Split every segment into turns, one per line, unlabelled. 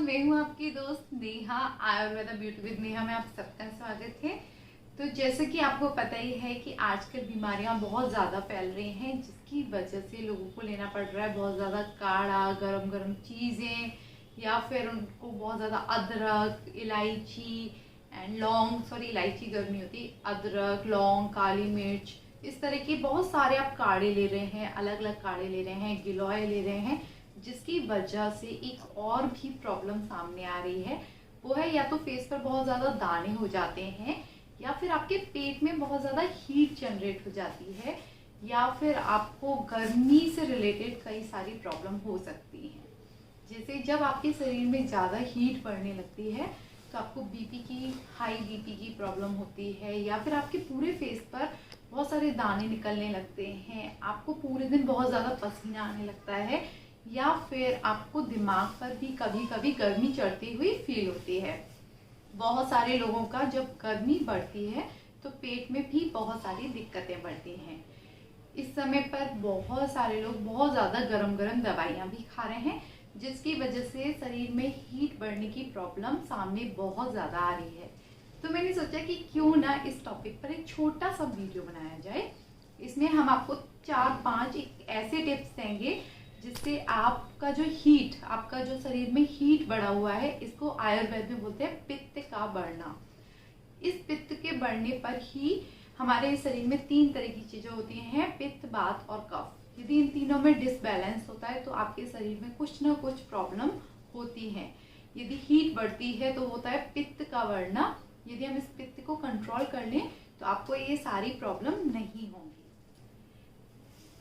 मैं हूँ आपकी दोस्त नेहा। आयुर्वेदा ब्यूटी विद नेहा में आप सबका स्वागत है। तो जैसे कि आपको पता ही है कि आजकल बीमारियां बहुत ज़्यादा फैल रही हैं, जिसकी वजह से लोगों को लेना पड़ रहा है बहुत ज़्यादा काढ़ा, गरम गरम चीज़ें, या फिर उनको बहुत ज़्यादा अदरक, इलायची एंड लौंग, सॉरी इलायची गर्म होती, अदरक, लौंग, काली मिर्च, इस तरह के बहुत सारे आप काढ़े ले रहे हैं, अलग अलग काढ़े ले रहे हैं, गिलोय ले रहे हैं, जिसकी वजह से एक और भी प्रॉब्लम सामने आ रही है। वो है या तो फेस पर बहुत ज़्यादा दाने हो जाते हैं, या फिर आपके पेट में बहुत ज़्यादा हीट जनरेट हो जाती है, या फिर आपको गर्मी से रिलेटेड कई सारी प्रॉब्लम हो सकती हैं। जैसे जब आपके शरीर में ज़्यादा हीट बढ़ने लगती है तो आपको हाई बीपी की प्रॉब्लम होती है, या फिर आपके पूरे फेस पर बहुत सारे दाने निकलने लगते हैं, आपको पूरे दिन बहुत ज़्यादा पसीना आने लगता है, या फिर आपको दिमाग पर भी कभी कभी गर्मी चढ़ती हुई फील होती है। बहुत सारे लोगों का जब गर्मी बढ़ती है तो पेट में भी बहुत सारी दिक्कतें बढ़ती हैं। इस समय पर बहुत सारे लोग बहुत ज़्यादा गरम गरम दवाइयाँ भी खा रहे हैं, जिसकी वजह से शरीर में हीट बढ़ने की प्रॉब्लम सामने बहुत ज़्यादा आ रही है। तो मैंने सोचा कि क्यों ना इस टॉपिक पर एक छोटा सा वीडियो बनाया जाए। इसमें हम आपको 4-5 एक ऐसे टिप्स देंगे जिससे आपका जो शरीर में हीट बढ़ा हुआ है, इसको आयुर्वेद में बोलते हैं पित्त का बढ़ना। इस पित्त के बढ़ने पर ही हमारे शरीर में 3 तरह की चीजें होती हैं, पित्त, वात और कफ। यदि इन तीनों में डिसबैलेंस होता है तो आपके शरीर में कुछ ना कुछ प्रॉब्लम होती है। यदि हीट बढ़ती है तो होता है पित्त का बढ़ना। यदि हम इस पित्त को कंट्रोल कर लें तो आपको ये सारी प्रॉब्लम नहीं होंगी।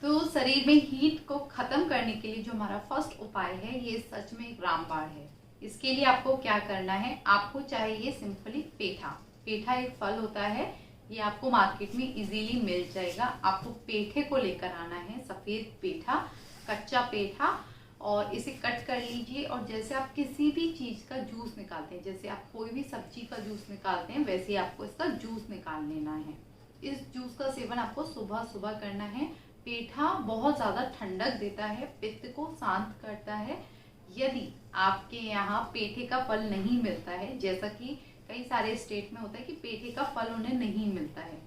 तो शरीर में हीट को खत्म करने के लिए जो हमारा फर्स्ट उपाय है, ये सच में एक रामबाण है। इसके लिए आपको क्या करना है, आपको चाहिए सिंपली पेठा। पेठा एक फल होता है, ये आपको मार्केट में इजीली मिल जाएगा। आपको पेठे को लेकर आना है, सफेद पेठा, कच्चा पेठा, और इसे कट कर लीजिए। और जैसे आप किसी भी चीज का जूस निकालते हैं, जैसे आप कोई भी सब्जी का जूस निकालते हैं, वैसे ही आपको इसका जूस निकाल लेना है। इस जूस का सेवन आपको सुबह सुबह करना है। पेठा बहुत ज़्यादा ठंडक देता है, पित्त को शांत करता है। यदि आपके यहाँ पेठे का फल नहीं मिलता है, जैसा कि कई सारे स्टेट में होता है कि पेठे का फल उन्हें नहीं मिलता है,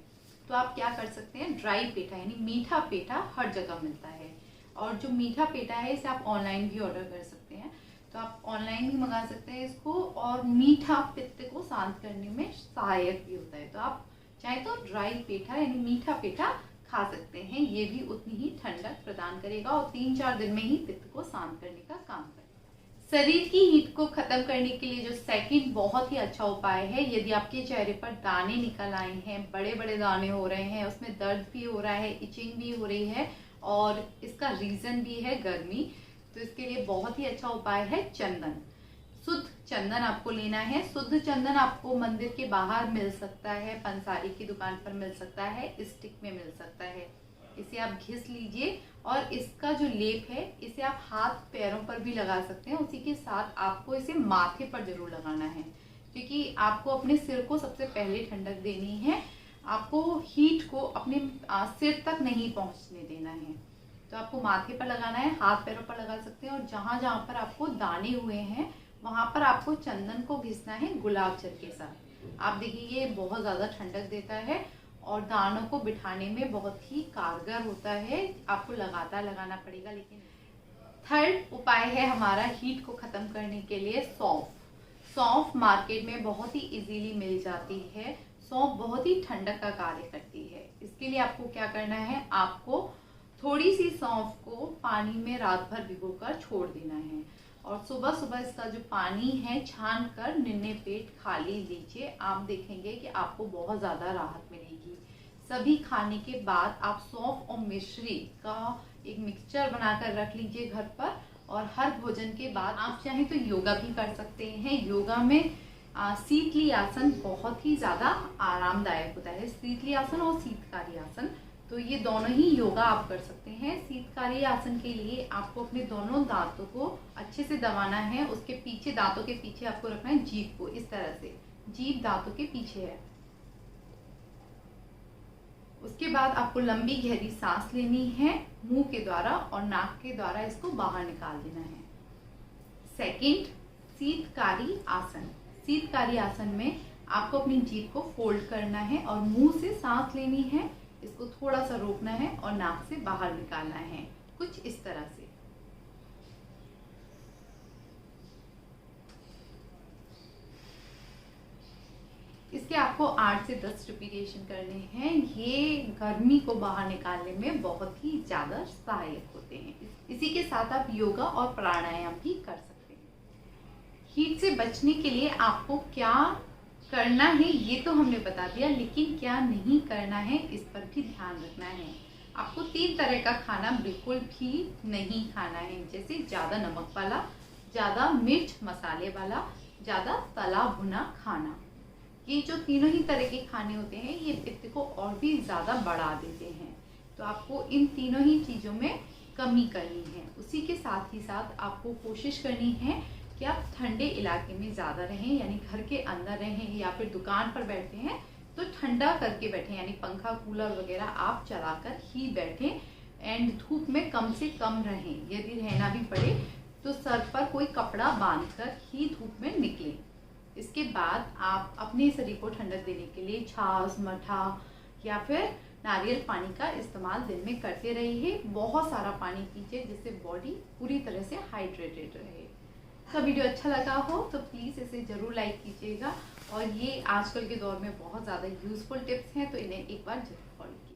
तो आप क्या कर सकते हैं, ड्राई पेठा यानी मीठा पेठा हर जगह मिलता है। और जो मीठा पेठा है इसे आप ऑनलाइन भी ऑर्डर कर सकते हैं, तो आप ऑनलाइन भी मंगा सकते हैं इसको। और मीठा पित्त को शांत करने में सहायक भी होता है, तो आप चाहे तो ड्राई पेठा यानी मीठा पेठा खा सकते हैं। ये भी उतनी ही ठंडक प्रदान करेगा और 3-4 दिन में ही पित्त को शांत करने का काम करेगा। शरीर की हीट को खत्म करने के लिए जो सेकंड बहुत ही अच्छा उपाय है, यदि आपके चेहरे पर दाने निकल आए हैं, बड़े बड़े दाने हो रहे हैं, उसमें दर्द भी हो रहा है, इचिंग भी हो रही है, और इसका रीजन भी है गर्मी, तो इसके लिए बहुत ही अच्छा उपाय है चंदन। शुद्ध चंदन आपको लेना है। शुद्ध चंदन आपको मंदिर के बाहर मिल सकता है, पंसारी की दुकान पर मिल सकता है, स्टिक में मिल सकता है। इसे आप घिस लीजिए, और इसका जो लेप है इसे आप हाथ पैरों पर भी लगा सकते हैं। उसी के साथ आपको इसे माथे पर जरूर लगाना है, क्योंकि आपको अपने सिर को सबसे पहले ठंडक देनी है। आपको हीट को अपने सिर तक नहीं पहुंचने देना है, तो आपको माथे पर लगाना है, हाथ पैरों पर लगा सकते हैं। और जहां जहां पर आपको दाने हुए हैं वहां पर आपको चंदन को घिसना है गुलाब जल के साथ। आप देखिए ये बहुत ज्यादा ठंडक देता है और दानों को बिठाने में बहुत ही कारगर होता है। आपको लगातार लगाना पड़ेगा। लेकिन थर्ड उपाय है हमारा हीट को खत्म करने के लिए सौंफ। सौंफ मार्केट में बहुत ही इजीली मिल जाती है। सौंफ बहुत ही ठंडक का कार्य करती है। इसके लिए आपको क्या करना है, आपको थोड़ी सी सौंफ को पानी में रात भर भिगोकर छोड़ देना है, और सुबह सुबह इसका जो पानी है छान कर निन्ने पेट खा लीजिए। आप देखेंगे कि आपको बहुत ज़्यादा राहत मिलेगी। सभी खाने के बाद आप सौंफ और मिश्री का एक मिक्सचर बनाकर रख लीजिए घर पर, और हर भोजन के बाद आप चाहें तो योगा भी कर सकते हैं। योगा में शीतली आसन बहुत ही ज़्यादा आरामदायक होता है। शीतली आसन और शीतकारी आसन, तो ये दोनों ही योगा आप कर सकते हैं। शीतकारी आसन के लिए आपको अपने दोनों दांतों को अच्छे से दबाना है। उसके पीछे, दांतों के पीछे आपको रखना है जीभ को, इस तरह से जीभ दांतों के पीछे है। उसके बाद आपको लंबी गहरी सांस लेनी है मुंह के द्वारा, और नाक के द्वारा इसको बाहर निकाल देना है। सेकंड, शीतकारी आसन। शीतकारी आसन में आपको अपनी जीभ को फोल्ड करना है और मुंह से सांस लेनी है, इसको थोड़ा सा रोकना है और नाक से बाहर निकालना है, कुछ इस तरह से। इसके आपको 8 से 10 रिपीटेशन करने हैं। ये गर्मी को बाहर निकालने में बहुत ही ज़्यादा सहायक होते हैं। इसी के साथ आप योगा और प्राणायाम भी कर सकते हैं। हीट से बचने के लिए आपको क्या करना है ये तो हमने बता दिया, लेकिन क्या नहीं करना है इस पर भी ध्यान रखना है। आपको 3 तरह का खाना बिल्कुल भी नहीं खाना है, जैसे ज़्यादा नमक वाला, ज़्यादा मिर्च मसाले वाला, ज़्यादा तला भुना खाना। ये जो तीनों ही तरह के खाने होते हैं ये पित्त को और भी ज़्यादा बढ़ा देते हैं, तो आपको इन तीनों ही चीज़ों में कमी करनी है। उसी के साथ ही साथ आपको कोशिश करनी है कि आप ठंडे इलाके में ज़्यादा रहें, यानी घर के अंदर रहें या फिर दुकान पर बैठे हैं तो ठंडा करके बैठें, यानी पंखा कूलर वगैरह आप चलाकर ही बैठें। एंड धूप में कम से कम रहें, यदि रहना भी पड़े तो सर पर कोई कपड़ा बांधकर ही धूप में निकलें। इसके बाद आप अपने शरीर को ठंडक देने के लिए छाछ, मठा या फिर नारियल पानी का इस्तेमाल दिन में करते रहिए। बहुत सारा पानी पीजिए जिससे बॉडी पूरी तरह से हाइड्रेटेड रहे। तो वीडियो अच्छा लगा हो तो प्लीज़ इसे ज़रूर लाइक कीजिएगा, और ये आजकल के दौर में बहुत ज़्यादा यूज़फुल टिप्स हैं तो इन्हें एक बार जरूर फॉलो कीजिए।